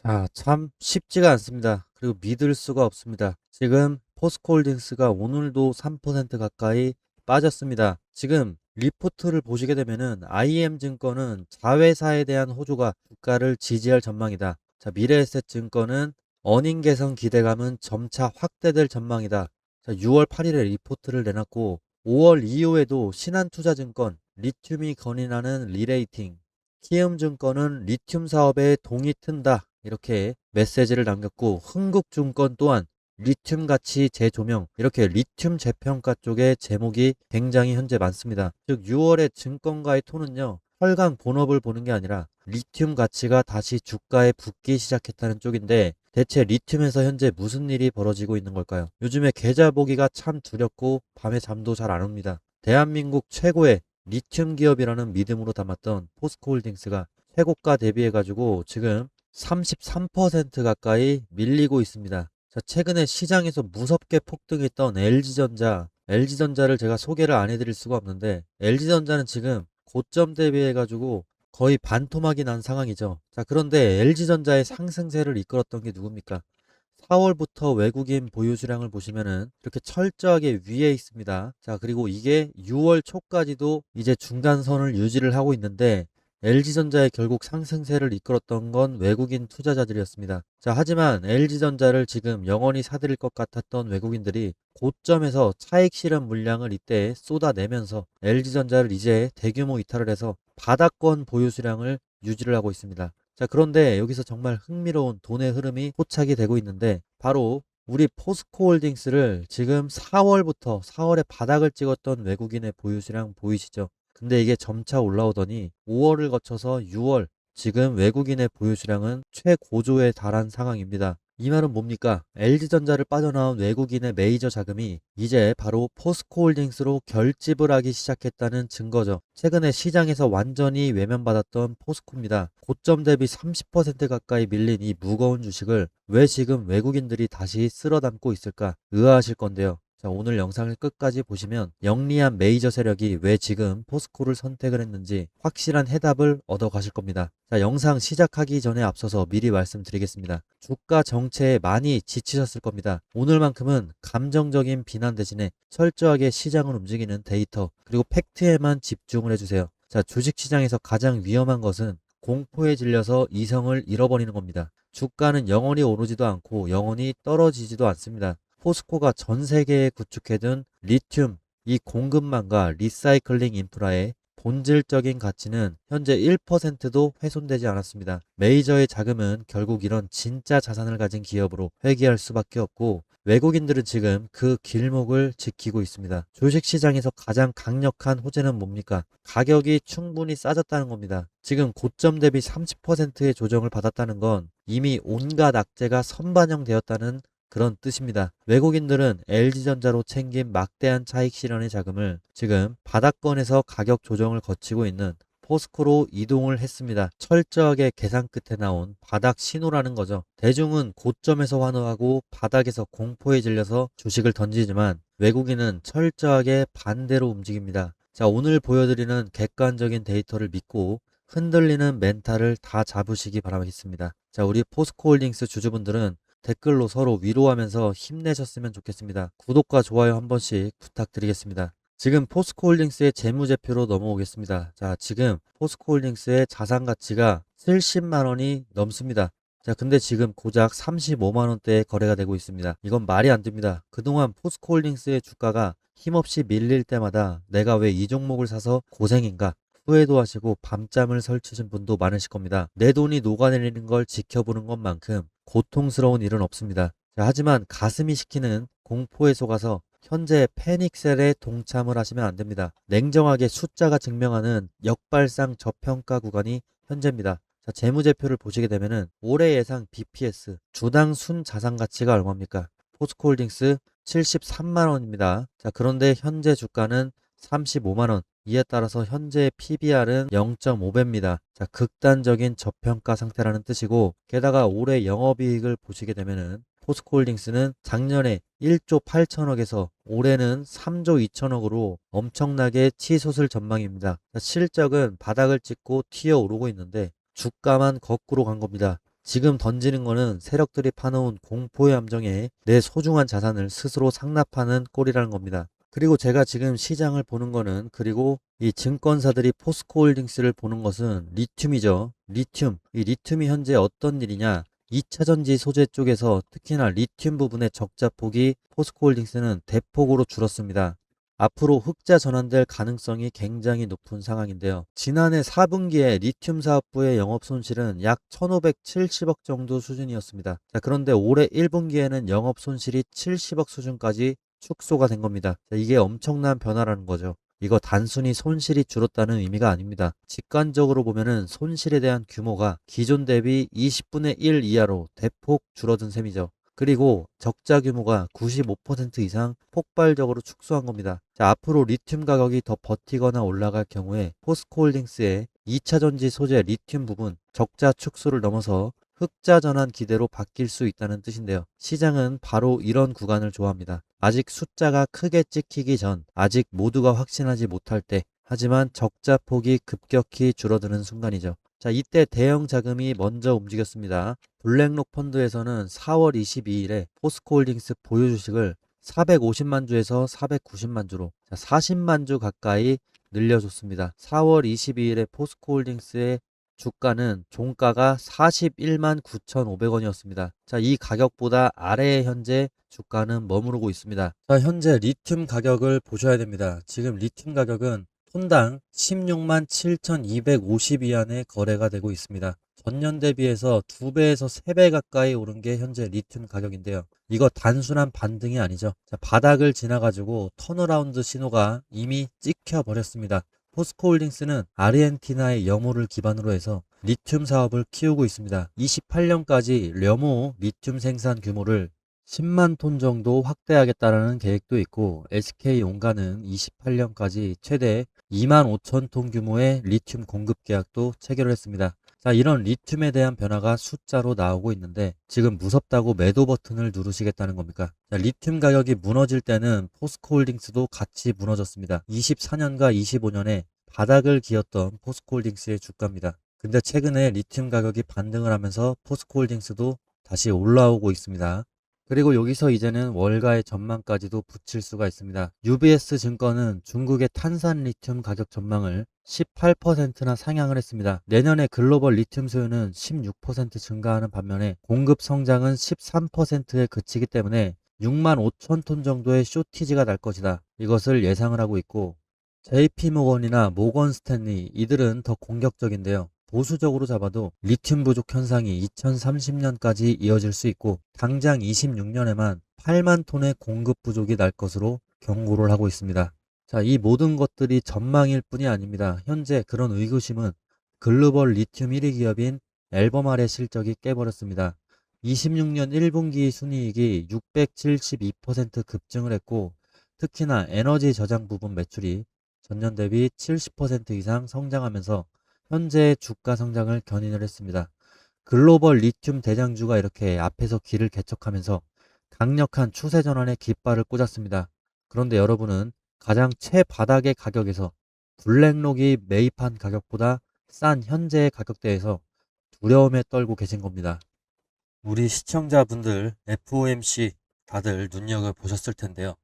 자, 참 쉽지가 않습니다. 그리고 믿을 수가 없습니다. 지금 포스코홀딩스가 오늘도 3% 가까이 빠졌습니다. 지금 리포트를 보시게 되면은 IM증권은 자회사에 대한 호조가 주가를 지지할 전망이다. 자, 미래에셋증권은 어닝 개선 기대감은 점차 확대될 전망이다. 자, 6월 8일에 리포트를 내놨고 5월 이후에도 신한투자증권 리튬이 건인하는 리레이팅, 키움증권은 리튬 사업에 동이 튼다. 이렇게 메시지를 남겼고 흥국증권 또한 리튬 가치 재조명, 이렇게 리튬 재평가 쪽에 제목이 굉장히 현재 많습니다. 즉 6월에 증권가의 톤은요, 철강 본업을 보는 게 아니라 리튬 가치가 다시 주가에 붙기 시작했다는 쪽인데, 대체 리튬에서 현재 무슨 일이 벌어지고 있는 걸까요? 요즘에 계좌 보기가 참 두렵고 밤에 잠도 잘 안 옵니다. 대한민국 최고의 리튬 기업이라는 믿음으로 담았던 포스코홀딩스가 최고가 대비해가지고 지금 33% 가까이 밀리고 있습니다. 자, 최근에 시장에서 무섭게 폭등했던 LG전자를 제가 소개를 안 해드릴 수가 없는데, LG전자는 지금 고점 대비해가지고 거의 반토막이 난 상황이죠. 자, 그런데 LG전자의 상승세를 이끌었던 게 누굽니까? 4월부터 외국인 보유 수량을 보시면은 이렇게 철저하게 위에 있습니다. 자, 그리고 이게 6월 초까지도 이제 중간선을 유지를 하고 있는데, LG전자의 결국 상승세를 이끌었던 건 외국인 투자자들이었습니다. 자, 하지만 LG전자를 지금 영원히 사들일 것 같았던 외국인들이 고점에서 차익 실현 물량을 이때 쏟아내면서 LG전자를 이제 대규모 이탈을 해서 바닥권 보유 수량을 유지를 하고 있습니다. 자, 그런데 여기서 정말 흥미로운 돈의 흐름이 포착이 되고 있는데, 바로 우리 포스코홀딩스를 지금 4월에 바닥을 찍었던 외국인의 보유수량 보이시죠? 근데 이게 점차 올라오더니 5월을 거쳐서 6월, 지금 외국인의 보유수량은 최고조에 달한 상황입니다. 이 말은 뭡니까? LG전자를 빠져나온 외국인의 메이저 자금이 이제 바로 포스코홀딩스로 결집을 하기 시작했다는 증거죠. 최근에 시장에서 완전히 외면받았던 포스코입니다. 고점 대비 30% 가까이 밀린 이 무거운 주식을 왜 지금 외국인들이 다시 쓸어 담고 있을까 의아하실 건데요. 자, 오늘 영상을 끝까지 보시면 영리한 메이저 세력이 왜 지금 포스코를 선택을 했는지 확실한 해답을 얻어 가실 겁니다. 자, 영상 시작하기 전에 앞서서 미리 말씀드리겠습니다. 주가 정체에 많이 지치셨을 겁니다. 오늘만큼은 감정적인 비난 대신에 철저하게 시장을 움직이는 데이터, 그리고 팩트에만 집중을 해주세요. 자, 주식시장에서 가장 위험한 것은 공포에 질려서 이성을 잃어버리는 겁니다. 주가는 영원히 오르지도 않고 영원히 떨어지지도 않습니다. 포스코가 전 세계에 구축해둔 리튬, 이 공급망과 리사이클링 인프라의 본질적인 가치는 현재 1%도 훼손되지 않았습니다. 메이저의 자금은 결국 이런 진짜 자산을 가진 기업으로 회귀할 수밖에 없고, 외국인들은 지금 그 길목을 지키고 있습니다. 주식시장에서 가장 강력한 호재는 뭡니까? 가격이 충분히 싸졌다는 겁니다. 지금 고점 대비 30%의 조정을 받았다는 건 이미 온갖 악재가 선반영되었다는 그런 뜻입니다. 외국인들은 LG전자로 챙긴 막대한 차익 실현의 자금을 지금 바닥권에서 가격 조정을 거치고 있는 포스코로 이동을 했습니다. 철저하게 계산 끝에 나온 바닥 신호라는 거죠. 대중은 고점에서 환호하고 바닥에서 공포에 질려서 주식을 던지지만 외국인은 철저하게 반대로 움직입니다. 자, 오늘 보여드리는 객관적인 데이터를 믿고 흔들리는 멘탈을 다 잡으시기 바라겠습니다. 자, 우리 포스코홀딩스 주주분들은 댓글로 서로 위로하면서 힘내셨으면 좋겠습니다. 구독과 좋아요 한 번씩 부탁드리겠습니다. 지금 포스코홀딩스의 재무제표로 넘어오겠습니다. 자, 지금 포스코홀딩스의 자산 가치가 70만 원이 넘습니다. 자, 근데 지금 고작 35만 원대에 거래가 되고 있습니다. 이건 말이 안 됩니다. 그동안 포스코홀딩스의 주가가 힘없이 밀릴 때마다 내가 왜 이 종목을 사서 고생인가 후회도 하시고 밤잠을 설치신 분도 많으실 겁니다. 내 돈이 녹아내리는 걸 지켜보는 것만큼 고통스러운 일은 없습니다. 자, 하지만 가슴이 시키는 공포에 속아서 현재 패닉셀에 동참을 하시면 안 됩니다. 냉정하게 숫자가 증명하는 역발상 저평가 구간이 현재입니다. 자, 재무제표를 보시게 되면은 올해 예상 BPS 주당 순 자산 가치가 얼마입니까? 포스코홀딩스 73만 원입니다. 자, 그런데 현재 주가는 35만 원. 이에 따라서 현재 PBR은 0.5배입니다. 자, 극단적인 저평가 상태라는 뜻이고, 게다가 올해 영업이익을 보시게 되면은 포스코홀딩스는 작년에 1조 8천억에서 올해는 3조 2천억으로 엄청나게 치솟을 전망입니다. 자, 실적은 바닥을 찍고 튀어오르고 있는데 주가만 거꾸로 간 겁니다. 지금 던지는 거는 세력들이 파놓은 공포의 함정에 내 소중한 자산을 스스로 상납하는 꼴이라는 겁니다. 그리고 제가 지금 시장을 보는 거는, 그리고 이 증권사들이 포스코홀딩스를 보는 것은 리튬이죠. 리튬. 이 리튬이 현재 어떤 일이냐? 2차전지 소재 쪽에서 특히나 리튬 부분의 적자 폭이 포스코홀딩스는 대폭으로 줄었습니다. 앞으로 흑자 전환될 가능성이 굉장히 높은 상황인데요. 지난해 4분기에 리튬 사업부의 영업 손실은 약 1,570억 정도 수준이었습니다. 자, 그런데 올해 1분기에는 영업 손실이 70억 수준까지 축소가 된 겁니다. 자, 이게 엄청난 변화라는 거죠. 이거 단순히 손실이 줄었다는 의미가 아닙니다. 직관적으로 보면은 손실에 대한 규모가 기존 대비 20분의 1 이하로 대폭 줄어든 셈이죠. 그리고 적자 규모가 95% 이상 폭발적으로 축소한 겁니다. 자, 앞으로 리튬 가격이 더 버티거나 올라갈 경우에 포스코홀딩스의 2차전지 소재 리튬 부분 적자 축소를 넘어서 흑자 전환 기대로 바뀔 수 있다는 뜻인데요. 시장은 바로 이런 구간을 좋아합니다. 아직 숫자가 크게 찍히기 전, 아직 모두가 확신하지 못할 때, 하지만 적자 폭이 급격히 줄어드는 순간이죠. 자, 이때 대형 자금이 먼저 움직였습니다. 블랙록 펀드에서는 4월 22일에 포스코홀딩스 보유 주식을 450만 주에서 490만 주로 40만 주 가까이 늘려줬습니다. 4월 22일에 포스코홀딩스의 주가는 종가가 41만 9,500원이었습니다. 자, 이 가격보다 아래에 현재 주가는 머무르고 있습니다. 자, 현재 리튬 가격을 보셔야 됩니다. 지금 리튬 가격은 톤당 16만 7,250위안에 거래가 되고 있습니다. 전년 대비해서 2배에서 3배 가까이 오른 게 현재 리튬 가격인데요. 이거 단순한 반등이 아니죠. 자, 바닥을 지나가지고 턴어라운드 신호가 이미 찍혀 버렸습니다. 포스코홀딩스는 아르헨티나의 여모를 기반으로 해서 리튬 사업을 키우고 있습니다. 28년까지 려모 리튬 생산 규모를 10만 톤 정도 확대하겠다라는 계획도 있고, SK온가는 28년까지 최대 2만 5천 톤 규모의 리튬 공급 계약도 체결을 했습니다. 자, 이런 리튬에 대한 변화가 숫자로 나오고 있는데 지금 무섭다고 매도 버튼을 누르시겠다는 겁니까? 자, 리튬 가격이 무너질 때는 포스코홀딩스도 같이 무너졌습니다. 24년과 25년에 바닥을 기었던 포스코홀딩스의 주가입니다. 근데 최근에 리튬 가격이 반등을 하면서 포스코홀딩스도 다시 올라오고 있습니다. 그리고 여기서 이제는 월가의 전망까지도 붙일 수가 있습니다. UBS 증권은 중국의 탄산 리튬 가격 전망을 18%나 상향을 했습니다. 내년에 글로벌 리튬 수요는 16% 증가하는 반면에 공급 성장은 13%에 그치기 때문에 6만 5천 톤 정도의 쇼티지가 날 것이다. 이것을 예상을 하고 있고, JP모건이나 모건 스탠리 이들은 더 공격적인데요. 보수적으로 잡아도 리튬 부족 현상이 2030년까지 이어질 수 있고, 당장 26년에만 8만 톤의 공급 부족이 날 것으로 경고를 하고 있습니다. 자, 이 모든 것들이 전망일 뿐이 아닙니다. 현재 그런 의구심은 글로벌 리튬 1위 기업인 앨범알의 실적이 깨버렸습니다. 26년 1분기 순이익이 672% 급증을 했고, 특히나 에너지 저장 부분 매출이 전년 대비 70% 이상 성장하면서 현재 주가 성장을 견인을 했습니다. 글로벌 리튬 대장주가 이렇게 앞에서 길을 개척하면서 강력한 추세 전환의 깃발을 꽂았습니다. 그런데 여러분은 가장 최바닥의 가격에서 블랙록이 매입한 가격보다 싼 현재의 가격대에서 두려움에 떨고 계신 겁니다. 우리 시청자분들 FOMC 다들 눈여겨보셨을 텐데요.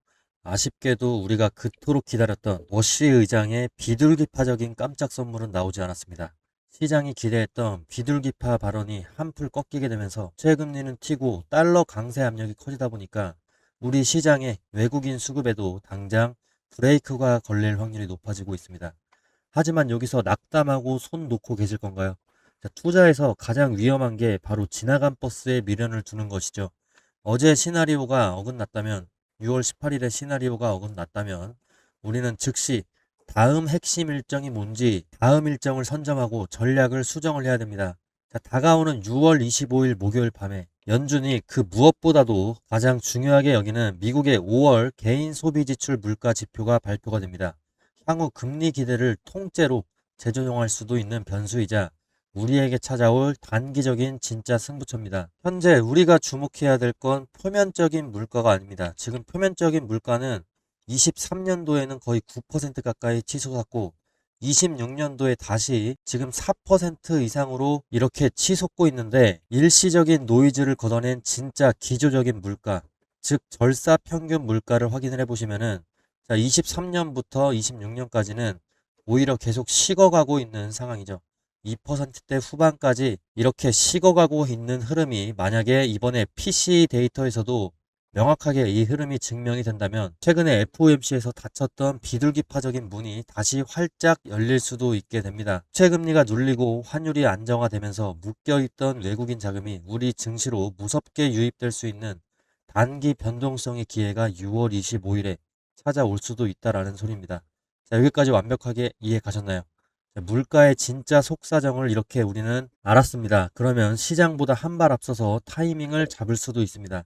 아쉽게도 우리가 그토록 기다렸던 워시 의장의 비둘기파적인 깜짝 선물은 나오지 않았습니다. 시장이 기대했던 비둘기파 발언이 한풀 꺾이게 되면서 최금리는 튀고 달러 강세 압력이 커지다 보니까 우리 시장의 외국인 수급에도 당장 브레이크가 걸릴 확률이 높아지고 있습니다. 하지만 여기서 낙담하고 손 놓고 계실 건가요? 자, 투자에서 가장 위험한 게 바로 지나간 버스에 미련을 두는 것이죠. 어제 시나리오가 어긋났다면, 6월 18일에 시나리오가 어긋났다면 우리는 즉시 다음 핵심 일정이 뭔지 다음 일정을 선점하고 전략을 수정을 해야 됩니다. 자, 다가오는 6월 25일 목요일 밤에 연준이 그 무엇보다도 가장 중요하게 여기는 미국의 5월 개인 소비 지출 물가 지표가 발표가 됩니다. 향후 금리 기대를 통째로 재조정할 수도 있는 변수이자 우리에게 찾아올 단기적인 진짜 승부처입니다. 현재 우리가 주목해야 될 건 표면적인 물가가 아닙니다. 지금 표면적인 물가는 23년도에는 거의 9% 가까이 치솟았고 26년도에 다시 지금 4% 이상으로 이렇게 치솟고 있는데, 일시적인 노이즈를 걷어낸 진짜 기조적인 물가, 즉 절사 평균 물가를 확인을 해보시면은, 자, 23년부터 26년까지는 오히려 계속 식어가고 있는 상황이죠. 2%대 후반까지 이렇게 식어가고 있는 흐름이 만약에 이번에 PC 데이터에서도 명확하게 이 흐름이 증명이 된다면, 최근에 FOMC에서 닫혔던 비둘기파적인 문이 다시 활짝 열릴 수도 있게 됩니다. 최금리가 눌리고 환율이 안정화되면서 묶여있던 외국인 자금이 우리 증시로 무섭게 유입될 수 있는 단기 변동성의 기회가 6월 25일에 찾아올 수도 있다라는 소리입니다. 자, 여기까지 완벽하게 이해 가셨나요? 자, 물가의 진짜 속사정을 이렇게 우리는 알았습니다. 그러면 시장보다 한 발 앞서서 타이밍을 잡을 수도 있습니다.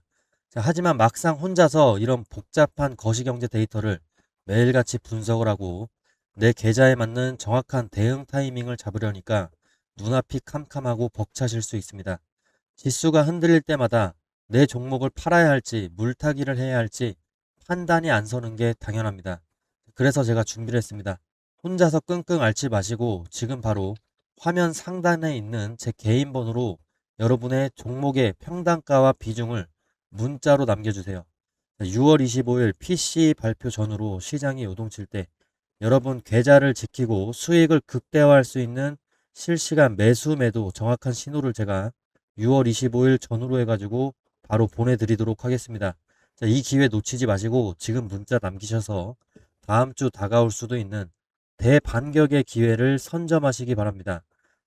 자, 하지만 막상 혼자서 이런 복잡한 거시경제 데이터를 매일같이 분석을 하고 내 계좌에 맞는 정확한 대응 타이밍을 잡으려니까 눈앞이 캄캄하고 벅차실 수 있습니다. 지수가 흔들릴 때마다 내 종목을 팔아야 할지 물타기를 해야 할지 판단이 안 서는 게 당연합니다. 그래서 제가 준비를 했습니다. 혼자서 끙끙 앓지 마시고 지금 바로 화면 상단에 있는 제 개인 번호로 여러분의 종목의 평단가와 비중을 문자로 남겨주세요. 6월 25일 PC 발표 전후로 시장이 요동칠 때 여러분 계좌를 지키고 수익을 극대화할 수 있는 실시간 매수 매도 정확한 신호를 제가 6월 25일 전후로 해가지고 바로 보내드리도록 하겠습니다. 자, 이 기회 놓치지 마시고 지금 문자 남기셔서 다음 주 다가올 수도 있는 대반격의 기회를 선점하시기 바랍니다.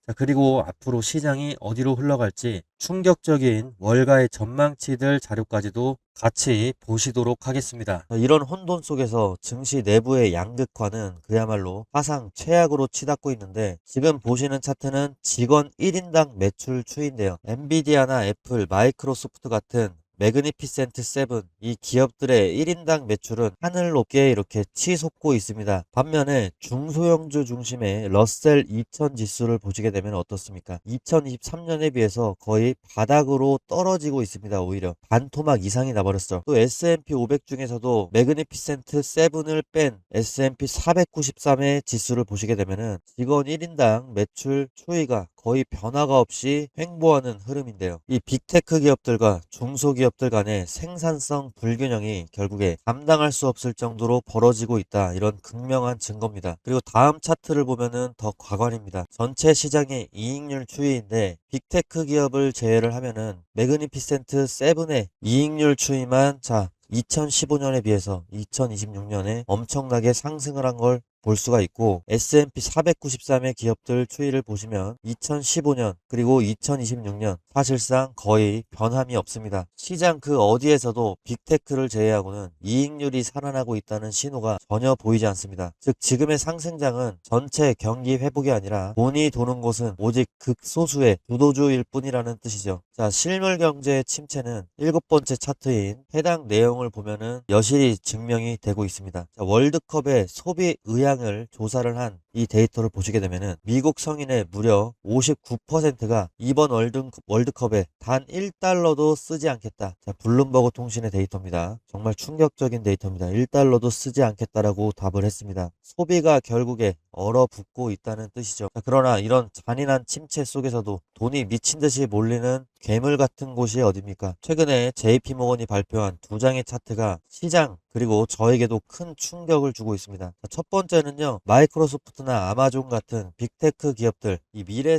자, 그리고 앞으로 시장이 어디로 흘러갈지 충격적인 월가의 전망치들 자료까지도 같이 보시도록 하겠습니다. 이런 혼돈 속에서 증시 내부의 양극화는 그야말로 사상 최악으로 치닫고 있는데, 지금 보시는 차트는 직원 1인당 매출 추이인데요. 엔비디아나 애플, 마이크로소프트 같은 매그니피센트 세븐, 이 기업들의 1인당 매출은 하늘 높게 이렇게 치솟고 있습니다. 반면에 중소형주 중심의 러셀 2000 지수를 보시게 되면 어떻습니까? 2023년에 비해서 거의 바닥으로 떨어지고 있습니다. 오히려 반토막 이상이 나버렸어. 또 S&P 500 중에서도 매그니피센트 7을 뺀 S&P 493의 지수를 보시게 되면은 직원 1인당 매출 추이가 거의 변화가 없이 횡보하는 흐름인데요. 이 빅테크 기업들과 중소기업들 간의 생산성 불균형이 결국에 감당할 수 없을 정도로 벌어지고 있다. 이런 극명한 증거입니다. 그리고 다음 차트를 보면은 더 과관입니다. 전체 시장의 이익률 추이인데 빅테크 기업을 제외를 하면은 매그니피센트 7의 이익률 추이만 2015년에 비해서 2026년에 엄청나게 상승을 한 걸 볼 수가 있고, S&P 493의 기업들 추이를 보시면 2015년 그리고 2026년 사실상 거의 변함이 없습니다. 시장 그 어디에서도 빅테크를 제외하고는 이익률이 살아나고 있다는 신호가 전혀 보이지 않습니다. 즉 지금의 상승장은 전체 경기 회복이 아니라 돈이 도는 곳은 오직 극소수의 주도주일 뿐이라는 뜻이죠. 자, 실물 경제의 침체는 7번째 차트인 해당 내용을 보면은 여실히 증명이 되고 있습니다. 자, 월드컵의 소비 의향을 조사를 한 이 데이터를 보시게 되면은 미국 성인의 무려 59%가 이번 월드컵에 단 1달러도 쓰지 않겠다. 자, 블룸버그 통신의 데이터입니다. 정말 충격적인 데이터입니다. 1달러도 쓰지 않겠다라고 답을 했습니다. 소비가 결국에 얼어붙고 있다는 뜻이죠. 자, 그러나 이런 잔인한 침체 속에서도 돈이 미친 듯이 몰리는 괴물 같은 곳이 어딥니까? 최근에 JP모건이 발표한 두 장의 차트가 시장 그리고 저에게도 큰 충격을 주고 있습니다. 자, 첫 번째는요, 마이크로소프트나 아마존 같은 빅테크 기업들 이 미래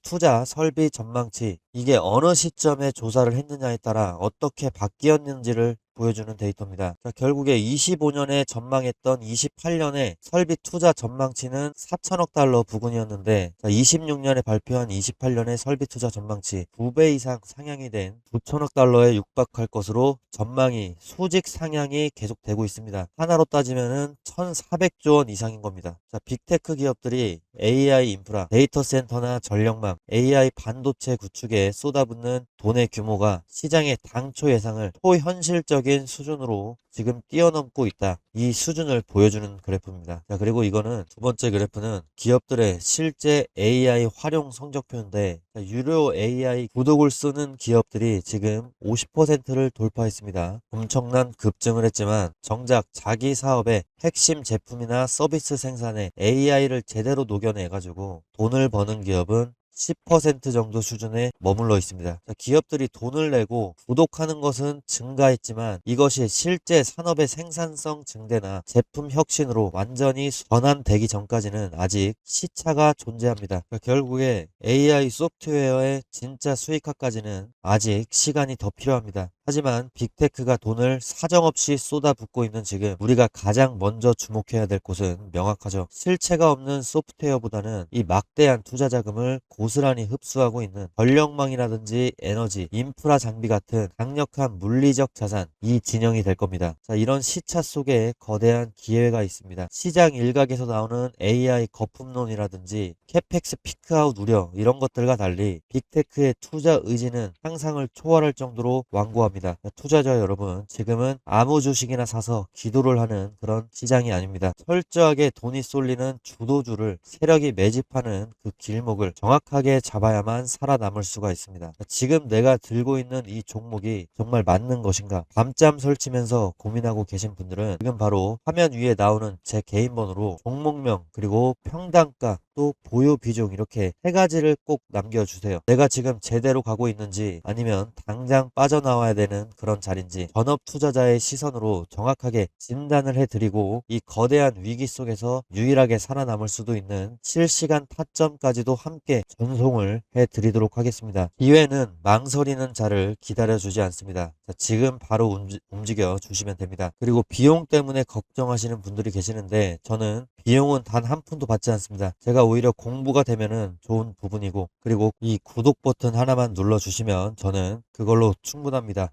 투자 설비 전망치, 이게 어느 시점에 조사를 했느냐에 따라 어떻게 바뀌었는지를 보여주는 데이터입니다. 자, 결국에 25년에 전망했던 28년에 설비 투자 전망치는 4천억 달러 부근이었는데, 26년에 발표한 28년의 설비 투자 전망치 2배 이상 상향이 된 9천억 달러에 육박할 것으로 전망이 수직 상향이 계속되고 있습니다. 하나로 따지면은 1,400조 원 이상인 겁니다. 자, 빅테크 기업들이 AI 인프라, 데이터 센터나 전력망, AI 반도체 구축에 쏟아붓는 돈의 규모가 시장의 당초 예상을 초현실적인 수준으로 지금 뛰어넘고 있다. 이 수준을 보여주는 그래프입니다. 자, 그리고 이거는 두 번째 그래프는 기업들의 실제 AI 활용 성적표인데, 유료 AI 구독을 쓰는 기업들이 지금 50%를 돌파했습니다. 엄청난 급증을 했지만 정작 자기 사업의 핵심 제품이나 서비스 생산에 AI를 제대로 녹여내가지고 돈을 버는 기업은 10% 정도 수준에 머물러 있습니다. 기업들이 돈을 내고 구독하는 것은 증가했지만 이것이 실제 산업의 생산성 증대나 제품 혁신으로 완전히 전환되기 전까지는 아직 시차가 존재합니다. 결국에 AI 소프트웨어의 진짜 수익화까지는 아직 시간이 더 필요합니다. 하지만 빅테크가 돈을 사정없이 쏟아붓고 있는 지금 우리가 가장 먼저 주목해야 될 곳은 명확하죠. 실체가 없는 소프트웨어보다는 이 막대한 투자 자금을 고스란히 흡수하고 있는 전력망이라든지 에너지, 인프라 장비 같은 강력한 물리적 자산, 이 진영이 될 겁니다. 자, 이런 시차 속에 거대한 기회가 있습니다. 시장 일각에서 나오는 AI 거품론이라든지 캐펙스 피크아웃 우려, 이런 것들과 달리 빅테크의 투자 의지는 상상을 초월할 정도로 완고합니다. 투자자 여러분, 지금은 아무 주식이나 사서 기도를 하는 그런 시장이 아닙니다. 철저하게 돈이 쏠리는 주도주를 세력이 매집하는 그 길목을 정확하게 잡아야만 살아남을 수가 있습니다. 지금 내가 들고 있는 이 종목이 정말 맞는 것인가? 밤잠 설치면서 고민하고 계신 분들은 지금 바로 화면 위에 나오는 제 개인 번호로 종목명 그리고 평단가 또 보유 비중 이렇게 세 가지를 꼭 남겨주세요. 내가 지금 제대로 가고 있는지 아니면 당장 빠져나와야 되는 그런 자리인지 전업 투자자의 시선으로 정확하게 진단을 해드리고 이 거대한 위기 속에서 유일하게 살아남을 수도 있는 실시간 타점까지도 함께 전송을 해드리도록 하겠습니다. 기회는 망설이는 자를 기다려주지 않습니다. 자, 지금 바로 움직여 주시면 됩니다. 그리고 비용 때문에 걱정하시는 분들이 계시는데 저는 비용은 단 한 푼도 받지 않습니다. 제가 오히려 공부가 되면은 좋은 부분이고, 그리고 이 구독 버튼 하나만 눌러주시면 저는 그걸로 충분합니다.